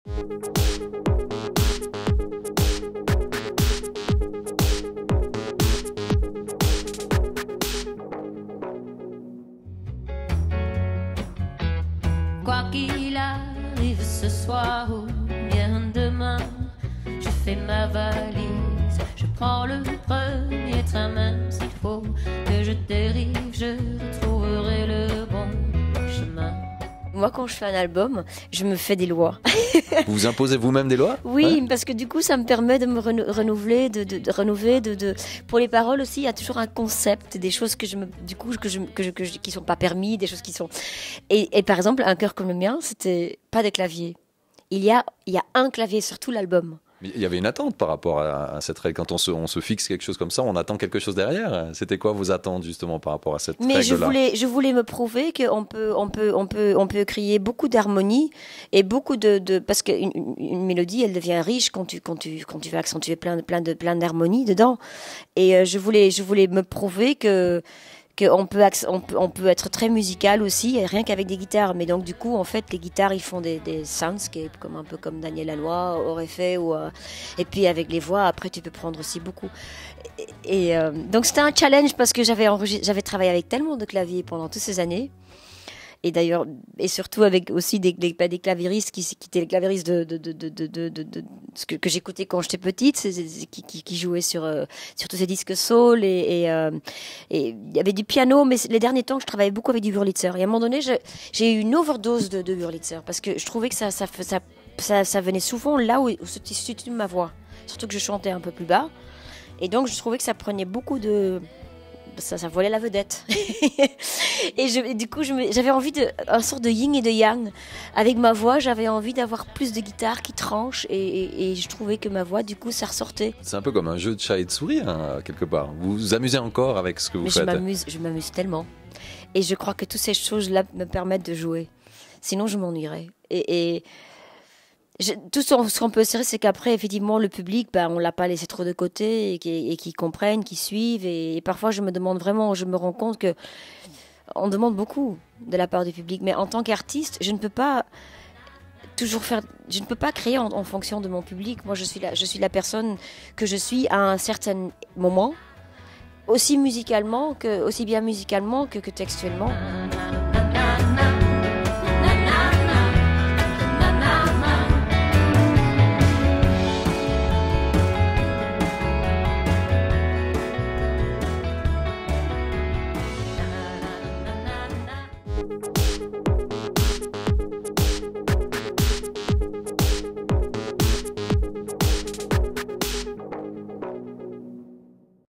Quoi qu'il arrive ce soir ou bien demain, je fais ma valise, je prends le premier train, même s'il faut que je dérive, je retrouverai le bon chemin. Moi, quand je fais un album, je me fais des lois. Vous vous imposez vous-même des lois? Oui, Ouais. parce que du coup, ça me permet de me renouveler, de renouveler. Pour les paroles aussi, il y a toujours un concept, des choses que qui sont pas permis, des choses qui sont. Et par exemple, un chœur comme le mien, c'était pas des claviers. Il y a un clavier sur tout l'album. Mais il y avait une attente par rapport à cette règle. Quand on se fixe quelque chose comme ça, on attend quelque chose derrière. C'était quoi vos attentes justement par rapport à cette règle-là? Mais je voulais me prouver qu'on peut créer beaucoup d'harmonie et beaucoup parce qu'une mélodie, elle devient riche quand tu vas accentuer plein d'harmonie dedans. Et je voulais me prouver qu'on peut être très musical aussi, rien qu'avec des guitares. Mais donc du coup, en fait, les guitares, ils font des soundscapes, un peu comme Daniel Lanois aurait fait. Et puis avec les voix, après, tu peux prendre aussi beaucoup. Donc c'était un challenge parce que j'avais travaillé avec tellement de claviers pendant toutes ces années. Et d'ailleurs, et surtout avec aussi des claviéristes qui étaient les claviéristes ce que j'écoutais quand j'étais petite, qui jouaient sur tous ces disques soul et il y avait du piano, mais les derniers temps je travaillais beaucoup avec du Wurlitzer. Et à un moment donné, j'ai eu une overdose de Wurlitzer parce que je trouvais que ça venait souvent là où se situe ma voix, surtout que je chantais un peu plus bas. Et donc je trouvais que ça prenait beaucoup de ça volait la vedette. et du coup, j'avais envie un sort de yin et de yang. Avec ma voix, j'avais envie d'avoir plus de guitare qui tranche et je trouvais que ma voix, du coup, ça ressortait. C'est un peu comme un jeu de chat et de souris, hein, quelque part. Vous vous amusez encore avec ce que vous faites. Je m'amuse tellement. Et je crois que toutes ces choses-là me permettent de jouer. Sinon, je m'ennuierais. Tout ce qu'on peut se dire, c'est qu'après, effectivement, le public, on l'a pas laissé trop de côté et qu'ils comprennent, qu'ils suivent. Et parfois, je me rends compte que on demande beaucoup de la part du public. Mais en tant qu'artiste, je ne peux pas créer en fonction de mon public. Moi, je suis la personne que je suis à un certain moment, aussi bien musicalement que textuellement.